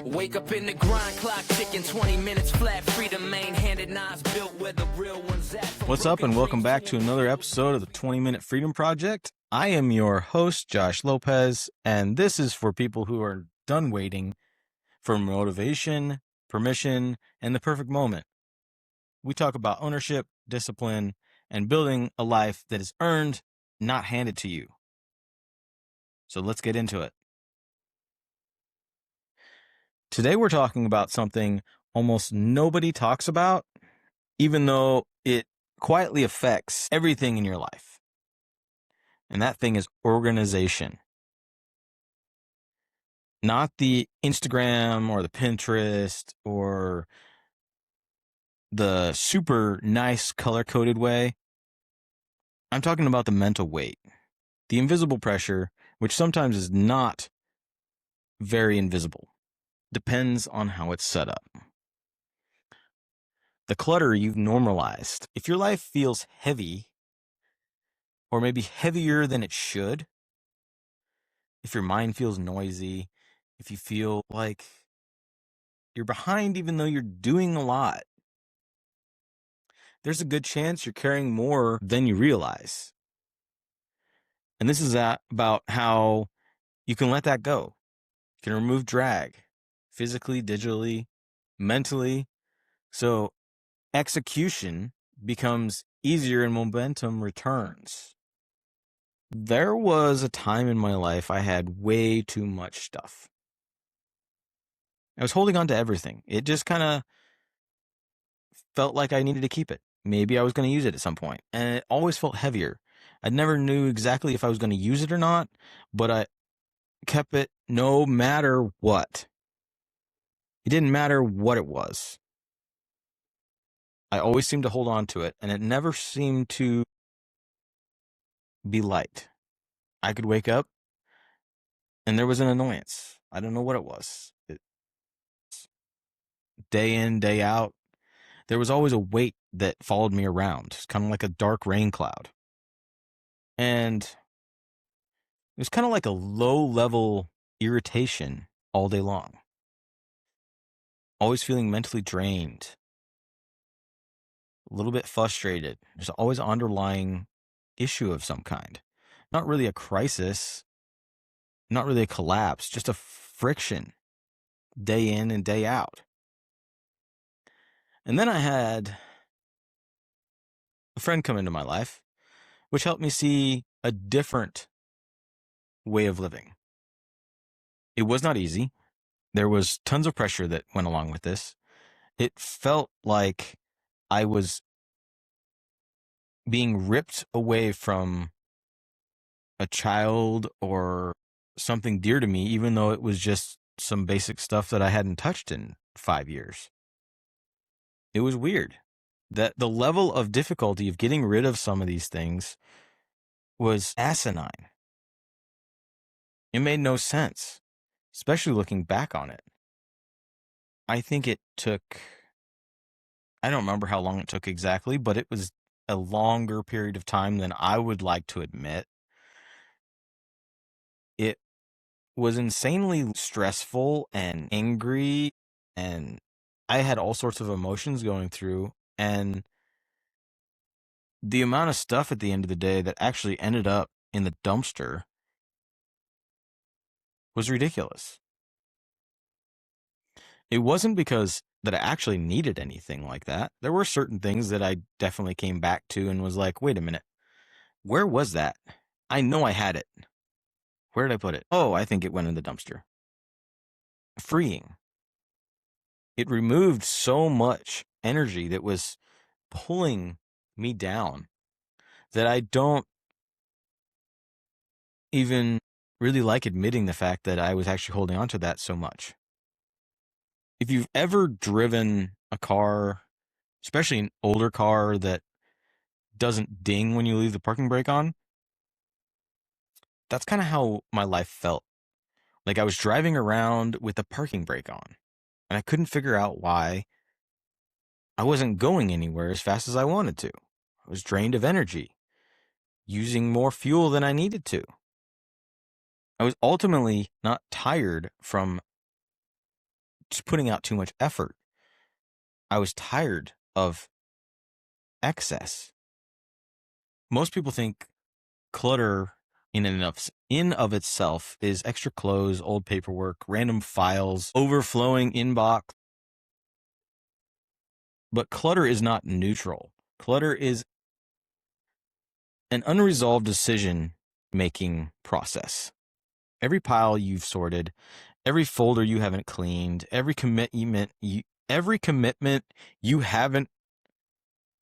Wake up in the grind, clock ticking, 20 minutes flat, freedom main-handed, knives built where the real ones at. What's up, and welcome back to another episode of the 20-Minute Freedom Project. I am your host, Josh Lopez, and this is for people who are done waiting for motivation, permission, and the perfect moment. We talk about ownership, discipline, and building a life that is earned, not handed to you. So let's get into it. Today we're talking about something almost nobody talks about, even though it quietly affects everything in your life. And that thing is organization. Not the Instagram or the Pinterest or the super nice color-coded way. I'm talking about the mental weight, the invisible pressure, which sometimes is not very invisible. Depends on how it's set up. The clutter you've normalized. If your life feels heavy, or maybe heavier than it should, if your mind feels noisy, if you feel like you're behind even though you're doing a lot, there's a good chance you're carrying more than you realize. And this is about how you can let that go. You can remove drag physically, digitally, mentally. So execution becomes easier and momentum returns. There was a time in my life I had way too much stuff. I was holding on to everything. It just kind of felt like I needed to keep it. Maybe I was going to use it at some point, and it always felt heavier. I never knew exactly if I was going to use it or not, but I kept it no matter what. It didn't matter what it was. I always seemed to hold on to it, and it never seemed to be light. I could wake up, and there was an annoyance. I don't know what it was. Day in, day out, there was always a weight that followed me around. It's kind of like a dark rain cloud. And it was kind of like a low-level irritation all day long. Always feeling mentally drained. A little bit frustrated. There's always an underlying issue of some kind. Not really a crisis. Not really a collapse. Just a friction. Day in and day out. And then I had a friend come into my life, which helped me see a different way of living. It was not easy. There was tons of pressure that went along with this. It felt like I was being ripped away from a child or something dear to me, even though it was just some basic stuff that I hadn't touched in 5 years. It was weird that the level of difficulty of getting rid of some of these things was asinine. It made no sense, especially looking back on it. I think it took, I don't remember how long it took exactly, but it was a longer period of time than I would like to admit. It was insanely stressful and angry, and I had all sorts of emotions going through, and the amount of stuff at the end of the day that actually ended up in the dumpster was ridiculous. It wasn't because that I actually needed anything like that. There were certain things that I definitely came back to and was like, wait a minute, where was that? I know I had it. Where did I put it? Oh, I think it went in the dumpster. Freeing. It removed so much energy that was pulling me down that I don't even really like admitting the fact that I was actually holding on to that so much. If you've ever driven a car, especially an older car that doesn't ding when you leave the parking brake on, that's kind of how my life felt. Like I was driving around with the parking brake on, and I couldn't figure out why I wasn't going anywhere as fast as I wanted to. I was drained of energy, using more fuel than I needed to. I was ultimately not tired from just putting out too much effort. I was tired of excess. Most people think clutter in and of itself is extra clothes, old paperwork, random files, overflowing inbox. But clutter is not neutral. Clutter is an unresolved decision-making process. Every pile you've sorted, every folder you haven't cleaned, every commitment you haven't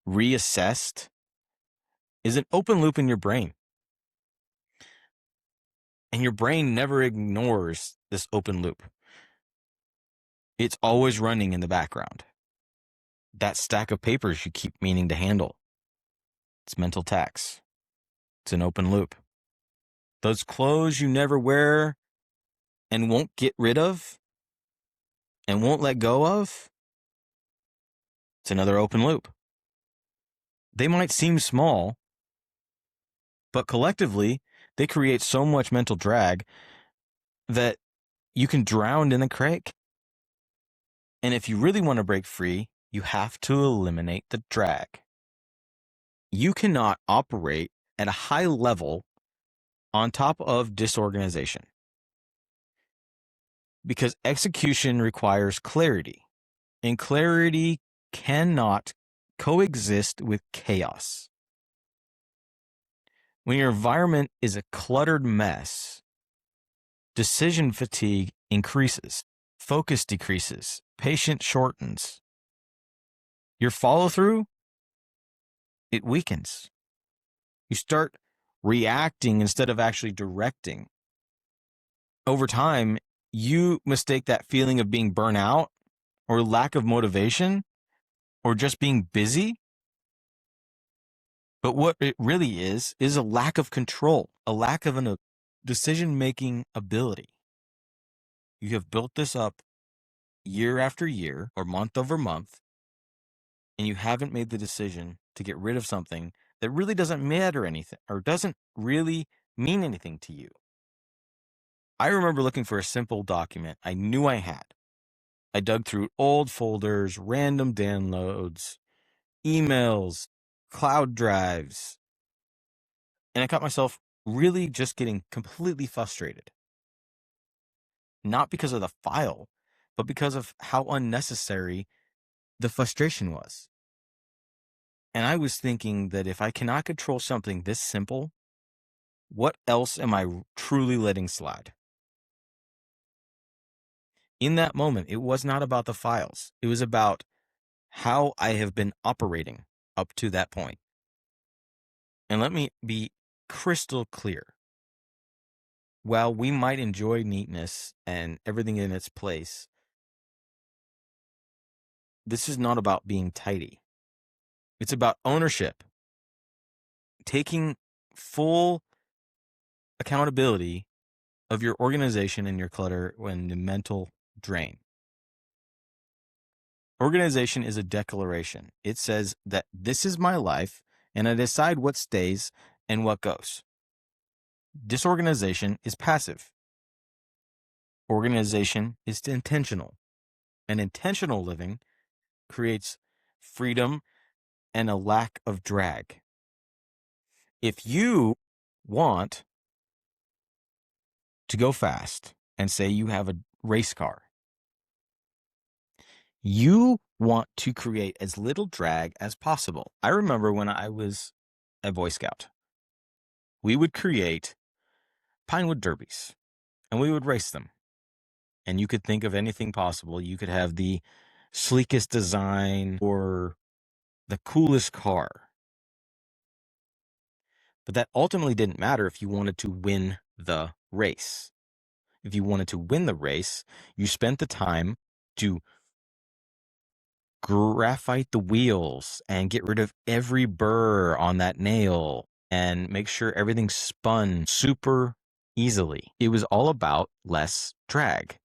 reassessed is an open loop in your brain. And your brain never ignores this open loop. It's always running in the background. That stack of papers you keep meaning to handle. It's mental tax. It's an open loop. Those clothes you never wear and won't get rid of and won't let go of, it's another open loop. They might seem small, but collectively, they create so much mental drag that you can drown in a crake. And if you really want to break free, you have to eliminate the drag. You cannot operate at a high level on top of disorganization, because execution requires clarity, and clarity cannot coexist with chaos. When your environment is a cluttered mess, decision fatigue increases, focus decreases, patience shortens. Your follow-through, it weakens. You start reacting instead of actually directing. Over time, you mistake that feeling of being burnt out or lack of motivation or just being busy. But what it really is a lack of control, a lack of a decision-making ability. You have built this up year after year or month over month, and you haven't made the decision to get rid of something that really doesn't matter anything or doesn't really mean anything to you. I remember looking for a simple document I knew I had. I dug through old folders, random downloads, emails, cloud drives, and I caught myself really just getting completely frustrated. Not because of the file, but because of how unnecessary the frustration was. And I was thinking that if I cannot control something this simple, what else am I truly letting slide? In that moment, it was not about the files. It was about how I have been operating up to that point. And let me be crystal clear. While we might enjoy neatness and everything in its place, this is not about being tidy. It's about ownership, taking full accountability of your organization and your clutter when the mental drain. Organization is a declaration. It says that this is my life, and I decide what stays and what goes. Disorganization is passive. Organization is intentional. And intentional living creates freedom and a lack of drag. If you want to go fast and say you have a race car, you want to create as little drag as possible. I remember when I was a Boy Scout, we would create Pinewood Derbies and we would race them. And you could think of anything possible. You could have the sleekest design or the coolest car. But that ultimately didn't matter if you wanted to win the race. If you wanted to win the race, you spent the time to graphite the wheels and get rid of every burr on that nail and make sure everything spun super easily. It was all about less drag.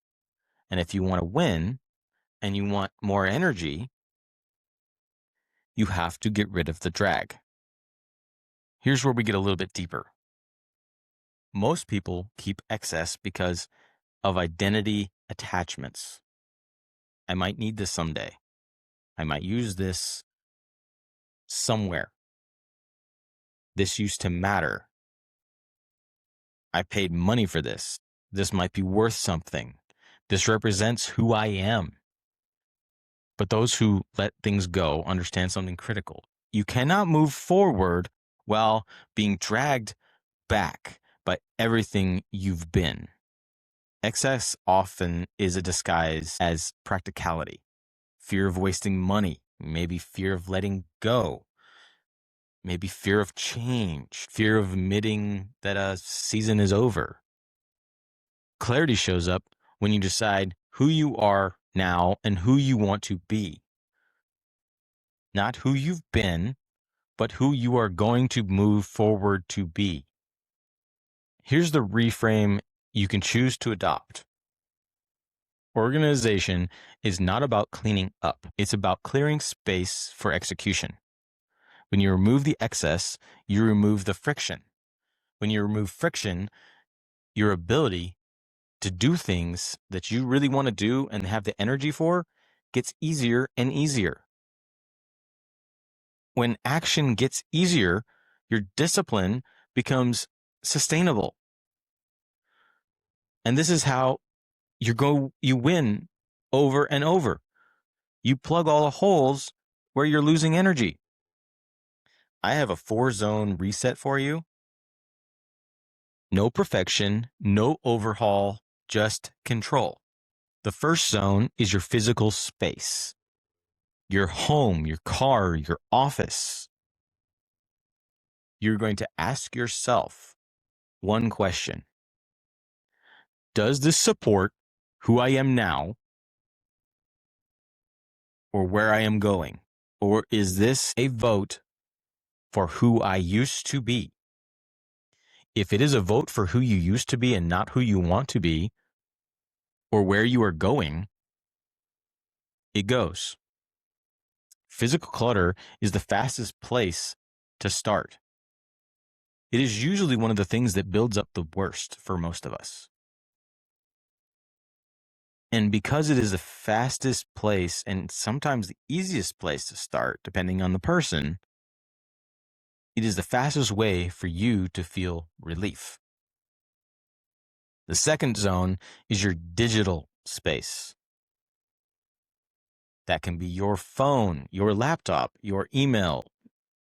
And if you want to win and you want more energy, you have to get rid of the drag. Here's where we get a little bit deeper. Most people keep excess because of identity attachments. I might need this someday. I might use this somewhere. This used to matter. I paid money for this. This might be worth something. This represents who I am. But those who let things go understand something critical. You cannot move forward while being dragged back by everything you've been. Excess often is a disguise as practicality, fear of wasting money, maybe fear of letting go, maybe fear of change, fear of admitting that a season is over. Clarity shows up when you decide who you are now and who you want to be. Not who you've been, but who you are going to move forward to be. Here's the reframe you can choose to adopt. Organization is not about cleaning up. It's about clearing space for execution. When you remove the excess, you remove the friction. When you remove friction, your ability to do things that you really want to do and have the energy for gets easier and easier. When action gets easier, your discipline becomes sustainable. And this is how you win over and over. You plug all the holes where you're losing energy. I have a 4-zone reset for you. No perfection, no overhaul, just control. The first zone is your physical space, your home, your car, your office. You're going to ask yourself one question. Does this support who I am now or where I am going? Or is this a vote for who I used to be? If it is a vote for who you used to be and not who you want to be, or where you are going, it goes. Physical clutter is the fastest place to start. It is usually one of the things that builds up the worst for most of us. And because it is the fastest place and sometimes the easiest place to start, depending on the person, it is the fastest way for you to feel relief. The second zone is your digital space. That can be your phone, your laptop, your email,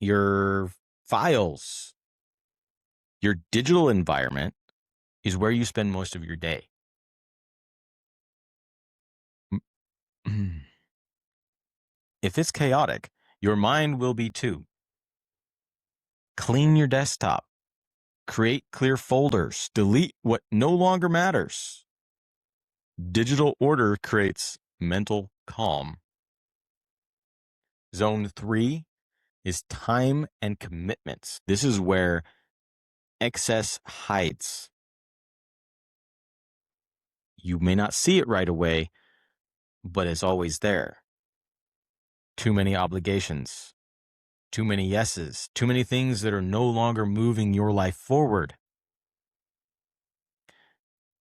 your files. Your digital environment is where you spend most of your day. If it's chaotic, your mind will be too. Clean your desktop. Create clear folders. Delete what no longer matters. Digital order creates mental calm. Zone 3 is time and commitments. This is where excess hides. You may not see it right away, but it's always there. Too many obligations, too many yeses, too many things that are no longer moving your life forward.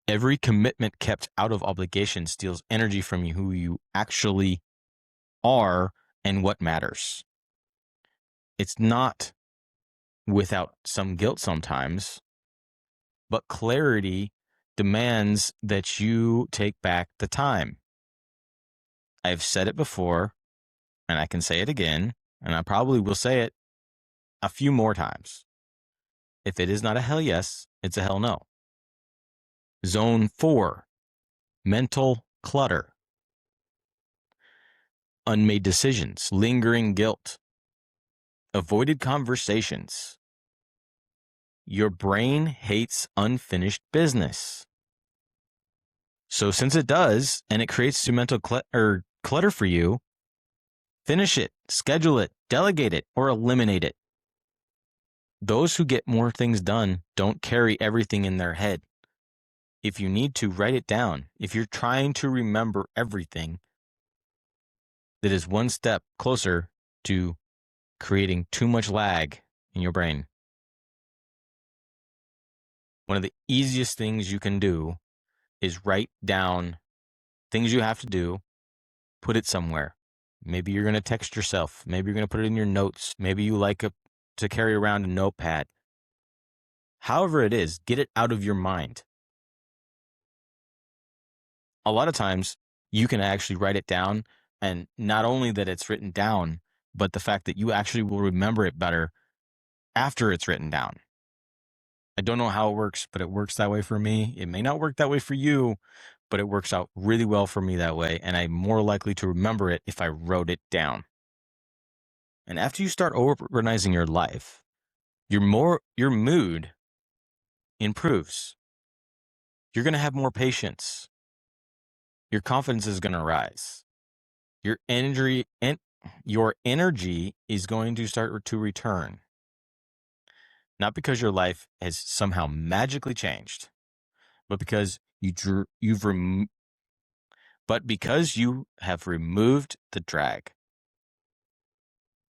Every commitment kept out of obligation steals energy from you, who you actually are and what matters. It's not without some guilt sometimes, but clarity demands that you take back the time. I've said it before, and I can say it again, and I probably will say it a few more times. If it is not a hell yes, it's a hell no. Zone 4, mental clutter. Unmade decisions, lingering guilt, avoided conversations. Your brain hates unfinished business. So since it does, and it creates some mental clutter for you, finish it, schedule it, delegate it, or eliminate it. Those who get more things done don't carry everything in their head. If you need to, write it down. If you're trying to remember everything, that is one step closer to creating too much lag in your brain. One of the easiest things you can do is write down things you have to do put it somewhere. Maybe you're going to text yourself. Maybe you're going to put it in your notes. Maybe you like to carry around a notepad. However it is, get it out of your mind. A lot of times you can actually write it down, and not only that it's written down, but the fact that you actually will remember it better after it's written down. I don't know how it works, but it works that way for me. It may not work that way for you, but it works out really well for me that way, and I'm more likely to remember it if I wrote it down. And after you start organizing your life, your mood improves. You're going to have more patience. Your confidence is going to rise. Your energy is going to start to return. Not because your life has somehow magically changed, but because because you have removed the drag.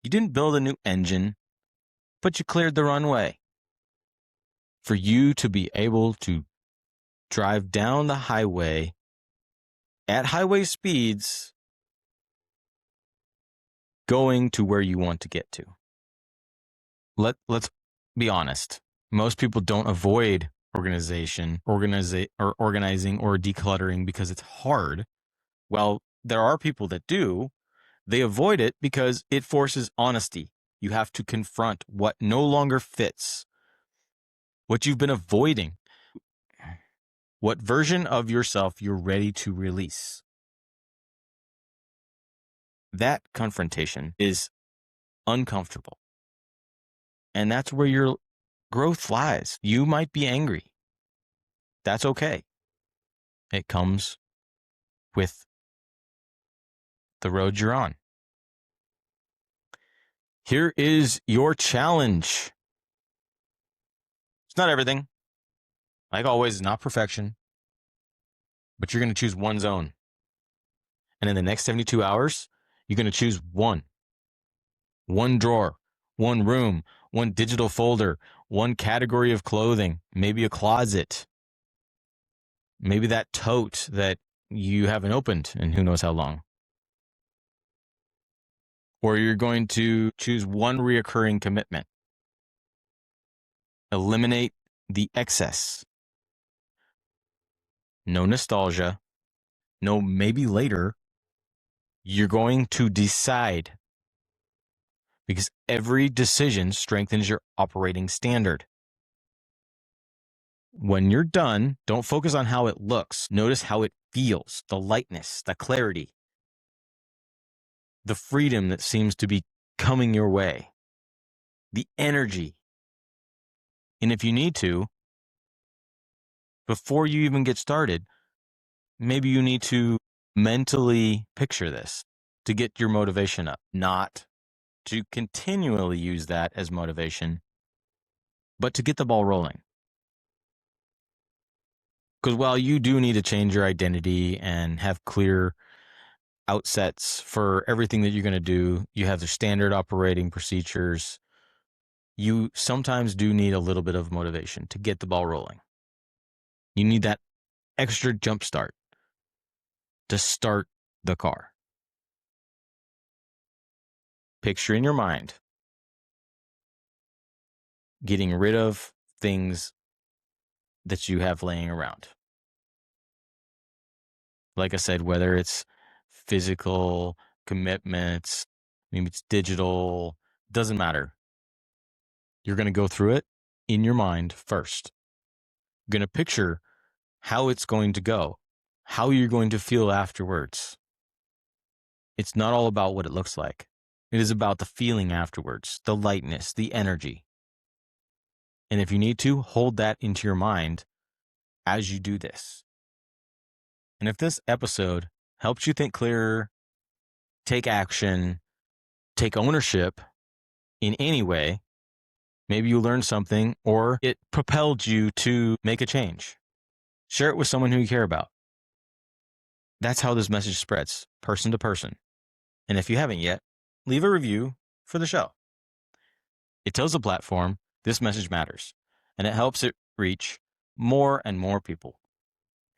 You didn't build a new engine, but you cleared the runway for you to be able to drive down the highway at highway speeds, going to where you want to get to. Let's be honest. Most people don't avoid organizing or decluttering because it's hard. Well, there are people that do. They avoid it because it forces honesty. You have to confront what no longer fits, what you've been avoiding, what version of yourself you're ready to release. That confrontation is uncomfortable. And that's where your growth lies. You might be angry. That's okay. It comes with the road you're on. Here is your challenge. It's not everything. Like always, it's not perfection. But you're going to choose one zone. And in the next 72 hours, you're going to choose one drawer, one room, one digital folder, one category of clothing, maybe a closet, maybe that tote that you haven't opened in who knows how long. Or you're going to choose one reoccurring commitment. Eliminate the excess. No nostalgia. No maybe later. You're going to decide. Because every decision strengthens your operating standard. When you're done, don't focus on how it looks. Notice how it feels, the lightness, the clarity, the freedom that seems to be coming your way, the energy. And if you need to, before you even get started, maybe you need to mentally picture this to get your motivation up, not to continually use that as motivation, but to get the ball rolling. Because while you do need to change your identity and have clear outsets for everything that you're going to do, you have the standard operating procedures, you sometimes do need a little bit of motivation to get the ball rolling. You need that extra jump start to start the car. Picture in your mind getting rid of things that you have laying around. Like I said, whether it's physical commitments, maybe it's digital, doesn't matter. You're going to go through it in your mind first. You're going to picture how it's going to go, how you're going to feel afterwards. It's not all about what it looks like. It is about the feeling afterwards, the lightness, the energy. And if you need to, hold that into your mind as you do this. And if this episode helps you think clearer, take action, take ownership in any way, maybe you learned something or it propelled you to make a change. Share it with someone who you care about. That's how this message spreads, person to person. And if you haven't yet, leave a review for the show. It tells the platform this message matters, and it helps it reach more and more people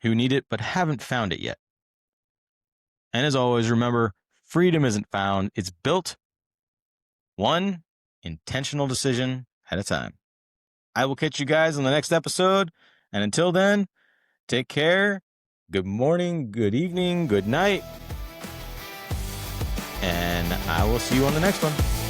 who need it but haven't found it yet. And as always, remember, freedom isn't found, it's built one intentional decision at a time. I will catch you guys on the next episode. And until then, take care. Good morning, good evening, good night. And I will see you on the next one.